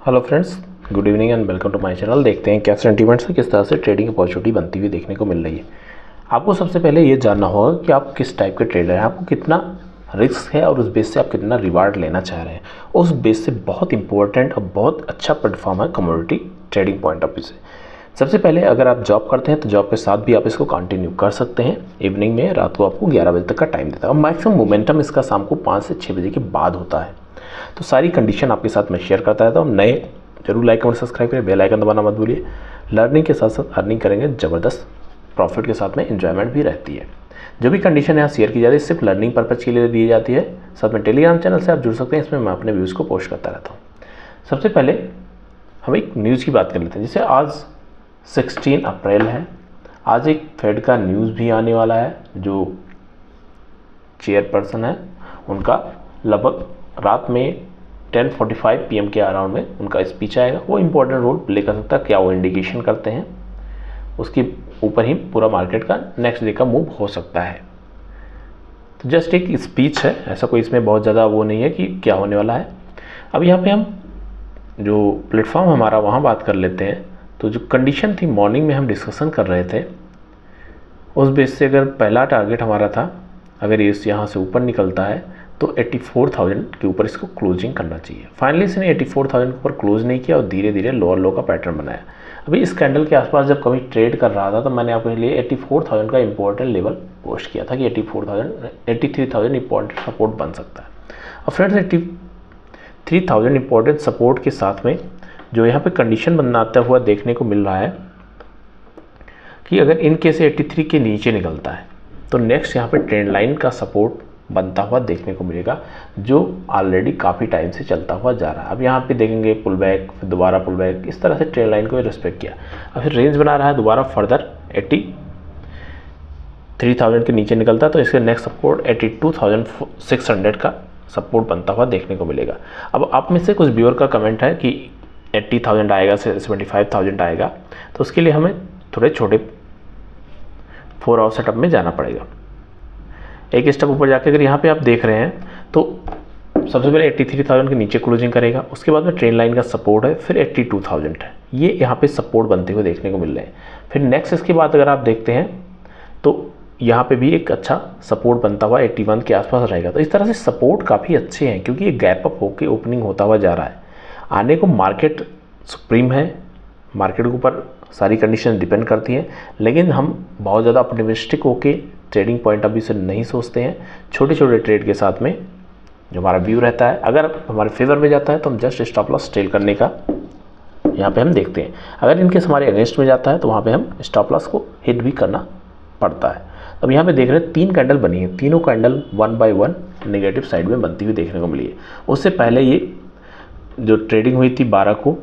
Hello friends, good evening and welcome to my channel. देखते हैं क्या सेंटीमेंट्स है, किस तरह से ट्रेडिंग अपॉर्चुनिटी बनती हुई देखने को मिल रही है। आपको सबसे पहले ये जानना होगा कि आप किस टाइप के ट्रेडर हैं, आपको कितना रिस्क है और उस बेस से आप कितना रिवार्ड लेना चाह रहे हैं। उस बेस से बहुत इंपॉर्टेंट और बहुत अच्छा प्लेटफॉर्म है commodity trading point of view से। सबसे पहले अगर आप जॉब करते हैं तो जॉब के साथ भी आप इसको कंटिन्यू कर सकते हैं। इवनिंग में रात को आपको 11 बजे तक का टाइम देता है और मैक्सिमम मोमेंटम इसका शाम को 5 से 6 बजे के बाद होता है। तो सारी कंडीशन आपके साथ मैं शेयर करता रहता हूँ। नए जरूर लाइक कमेंट सब्सक्राइब करें, बेल आइकन दबाना मत भूलिए। लर्निंग के साथ साथ अर्निंग करेंगे, ज़बरदस्त प्रॉफिट के साथ में एंजॉयमेंट भी रहती है। जो भी कंडीशन यहाँ शेयर की जाती है सिर्फ लर्निंग पर्पज़ के लिए दी जाती है। साथ में टेलीग्राम चैनल से आप जुड़ सकते हैं, इसमें मैं अपने व्यूज़ को पोस्ट करता रहता हूँ। सबसे पहले हम एक न्यूज़ की बात कर लेते हैं। जैसे आज 16 अप्रैल है, आज एक फेड का न्यूज़ भी आने वाला है। जो चेयरपर्सन है उनका लगभग रात में 10:45 PM के अराउंड में उनका स्पीच आएगा। वो इम्पोर्टेंट रोल प्ले कर सकता है। क्या वो इंडिकेशन करते हैं, उसके ऊपर ही पूरा मार्केट का नेक्स्ट डे का मूव हो सकता है। तो जस्ट एक स्पीच है, ऐसा कोई इसमें बहुत ज़्यादा वो नहीं है कि क्या होने वाला है। अब यहाँ पे हम जो प्लेटफॉर्म हमारा वहाँ बात कर लेते हैं। तो जो कंडीशन थी मॉर्निंग में हम डिस्कशन कर रहे थे, उस बेस से अगर पहला टारगेट हमारा था, अगर ये यहाँ से ऊपर निकलता है तो 84,000 के ऊपर इसको क्लोजिंग करना चाहिए। फाइनली इसने 84,000 के ऊपर क्लोज नहीं किया और धीरे धीरे लोअर लो का पैटर्न बनाया। अभी इस कैंडल के आसपास जब कभी ट्रेड कर रहा था तो मैंने आपके लिए 84,000 का इंपॉर्टेंट लेवल पोस्ट किया था कि 83,000 इंपॉर्टेंट सपोर्ट बन सकता है। और फ्रेंड्स 83,000 इंपॉर्टेंट सपोर्ट के साथ में जो यहाँ पे कंडीशन बनाता हुआ देखने को मिल रहा है कि अगर इन केस 83 के नीचे निकलता है तो नेक्स्ट यहाँ पे ट्रेंड लाइन का सपोर्ट बनता हुआ देखने को मिलेगा, जो ऑलरेडी काफ़ी टाइम से चलता हुआ जा रहा है। अब यहाँ पे देखेंगे पुल बैक, फिर दोबारा पुल बैक, इस तरह से ट्रेंड लाइन को रिस्पेक्ट किया। अब फिर रेंज बना रहा है, दोबारा फर्दर 83,000 के नीचे निकलता है तो इसके नेक्स्ट सपोर्ट 82,600 का सपोर्ट बनता हुआ देखने को मिलेगा। अब आप में से कुछ व्यूअर का कमेंट है कि 80,000 आएगा, 75,000 आएगा, तो उसके लिए हमें थोड़े छोटे 4 आवर सेटअप में जाना पड़ेगा। एक स्टेप ऊपर जाकर अगर यहाँ पे आप देख रहे हैं तो सबसे पहले 83,000 के नीचे क्लोजिंग करेगा, उसके बाद में ट्रेंड लाइन का सपोर्ट है, फिर 82,000 है, ये यहाँ पे सपोर्ट बनते हुए देखने को मिल रहे हैं। फिर नेक्स्ट इसके बाद अगर आप देखते हैं तो यहाँ पे भी एक अच्छा सपोर्ट बनता हुआ 81 के आसपास रहेगा। तो इस तरह से सपोर्ट काफ़ी अच्छे हैं क्योंकि ये गैप अप होकर ओपनिंग होता हुआ जा रहा है। आने को मार्केट सुप्रीम है, मार्केट के ऊपर सारी कंडीशन डिपेंड करती हैं, लेकिन हम बहुत ज़्यादा ऑप्टिमिस्टिक होके ट्रेडिंग पॉइंट ऑफ व्यू से नहीं सोचते हैं। छोटे छोटे ट्रेड के साथ में जो हमारा व्यू रहता है, अगर हमारे फेवर में जाता है तो हम जस्ट स्टॉप लॉस ट्रेल करने का यहाँ पे हम देखते हैं। अगर इनकेस हमारे अगेंस्ट में जाता है तो वहाँ पे हम स्टॉप लॉस को हिट भी करना पड़ता है। अब यहाँ पे देख रहे हैं 3 कैंडल बनी है, तीनों कैंडल 1 बाय 1 नेगेटिव साइड में बनती हुई देखने को मिली है। उससे पहले ये जो ट्रेडिंग हुई थी 12 को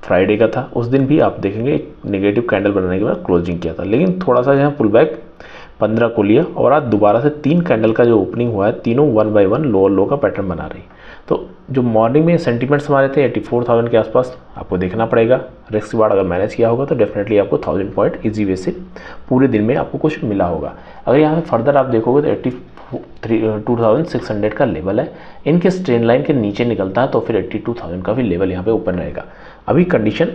फ्राइडे का था, उस दिन भी आप देखेंगे एक नेगेटिव कैंडल बनाने के बाद क्लोजिंग किया था, लेकिन थोड़ा सा यहाँ पुल बैक 15 को लिया और आज दोबारा से 3 कैंडल का जो ओपनिंग हुआ है, तीनों 1 बाय 1 लोअर लो का पैटर्न बना रही। तो जो मॉर्निंग में सेंटीमेंट्स हमारे थे 84,000 के आसपास, आपको देखना पड़ेगा। रिस्क बार अगर मैनेज किया होगा तो डेफिनेटली आपको 1000 पॉइंट ईजी वे से पूरे दिन में आपको कुछ मिला होगा। अगर यहाँ पे फर्दर आप देखोगे तो 82,600 का लेवल है। इनके ट्रेंड लाइन के नीचे निकलता है तो फिर 82,000 का भी लेवल यहाँ पे ओपन रहेगा। अभी कंडीशन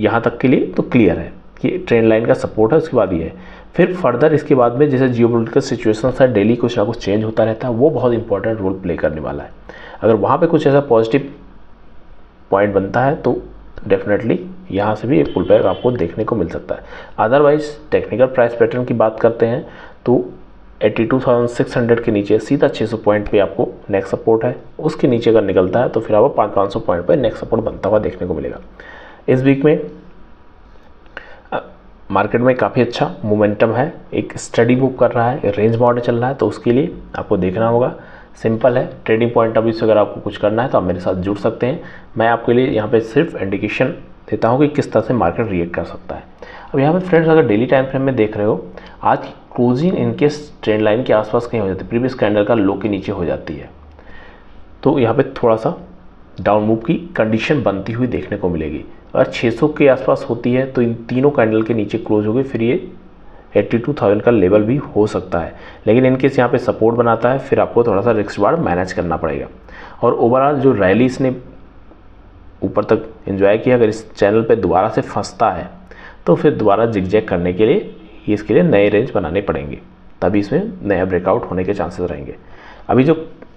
यहाँ तक के लिए तो क्लियर है कि ट्रेंड लाइन का सपोर्ट है, उसके बाद ये है। फिर फर्दर इसके बाद में जैसे जियोपॉलिटिकल सिचुएशन है, डेली कुछ ना कुछ चेंज होता रहता है, वो बहुत इंपॉर्टेंट रोल प्ले करने वाला है। अगर वहाँ पे कुछ ऐसा पॉजिटिव पॉइंट बनता है तो डेफिनेटली यहाँ से भी एक पुल बैक आपको देखने को मिल सकता है। अदरवाइज टेक्निकल प्राइस पैटर्न की बात करते हैं तो 82,600 के नीचे सीधा 600 पॉइंट पे आपको नेक्स्ट सपोर्ट है। उसके नीचे अगर निकलता है तो फिर आपको 500 पॉइंट पे नेक्स्ट सपोर्ट बनता हुआ देखने को मिलेगा। इस वीक में मार्केट में काफ़ी अच्छा मोमेंटम है, एक स्टडी मूव कर रहा है, रेंज बाउंड चल रहा है, तो उसके लिए आपको देखना होगा। सिंपल है, ट्रेडिंग पॉइंट ऑफ व्यू से अगर आपको कुछ करना है तो आप मेरे साथ जुड़ सकते हैं। मैं आपके लिए यहाँ पे सिर्फ इंडिकेशन देता हूँ कि किस तरह से मार्केट रिएक्ट कर सकता है। अब यहाँ पे फ्रेंड्स अगर डेली टाइम फ्रेम में देख रहे हो, आज की क्लोजिंग इनकेस ट्रेंड लाइन के आसपास कहीं हो जाती है, प्रीवियस कैंडल का लो के नीचे हो जाती है, तो यहाँ पे थोड़ा सा डाउन मूव की कंडीशन बनती हुई देखने को मिलेगी। अगर 600 के आसपास होती है तो इन तीनों कैंडल के नीचे क्लोज होगी, फिर ये 82,000 का लेवल भी हो सकता है। लेकिन इनकेस यहाँ पे सपोर्ट बनाता है फिर आपको थोड़ा सा रिस्क बार मैनेज करना पड़ेगा। और ओवरऑल जो रैली इसने ऊपर तक एंजॉय किया, अगर इस चैनल पे दोबारा से फंसता है तो फिर दोबारा जिगजैग करने के लिए इसके लिए नए रेंज बनाने पड़ेंगे, तभी इसमें नया ब्रेकआउट होने के चांसेस रहेंगे। अभी जो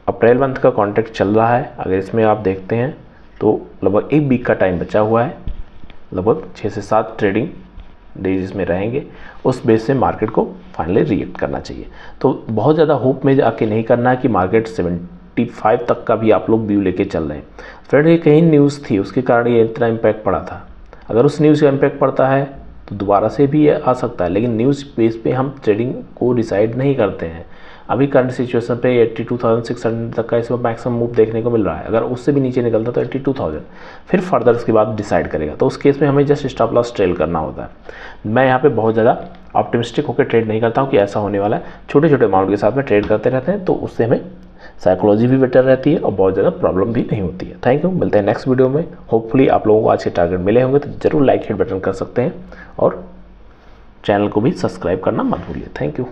अप्रैल मंथ का कॉन्ट्रैक्ट चल रहा है, अगर इसमें आप देखते हैं तो लगभग 1 वीक का टाइम बचा हुआ है, लगभग 6 से 7 ट्रेडिंग डेज इसमें रहेंगे। उस बेस से मार्केट को फाइनली रिएक्ट करना चाहिए। तो बहुत ज़्यादा होप में जाके नहीं करना है कि मार्केट 75 तक का भी आप लोग व्यू लेके चल रहे हैं। फ्रेंड, ये कहीं न्यूज़ थी, उसके कारण ये इतना इम्पैक्ट पड़ा था। अगर उस न्यूज़ का इम्पैक्ट पड़ता है तो दोबारा से भी ये आ सकता है, लेकिन न्यूज़ बेस पे हम ट्रेडिंग को डिसाइड नहीं करते हैं। अभी करंट सिचुएशन पे 82,600 तक का इसमें मैक्सिमम मूव देखने को मिल रहा है। अगर उससे भी नीचे निकलता तो 82,000, फिर फर्दर उसके बाद डिसाइड करेगा। तो उस केस में हमें जस्ट स्टॉप लॉस ट्रेल करना होता है। मैं यहाँ पे बहुत ज़्यादा ऑप्टिमिस्टिक होकर ट्रेड नहीं करता हूँ कि ऐसा होने वाला है। छोटे छोटे अमाउंट के साथ में ट्रेड करते रहते हैं, तो उससे हमें साइकोलॉजी भी बेटर रहती है और बहुत ज़्यादा प्रॉब्लम भी नहीं होती है। थैंक यू, मिलते हैं नेक्स्ट वीडियो में। होपफुली आप लोगों को आज के टारगेट मिले होंगे, तो जरूर लाइक हिट बटन कर सकते हैं और चैनल को भी सब्सक्राइब करना मत भूलिए। Thank you.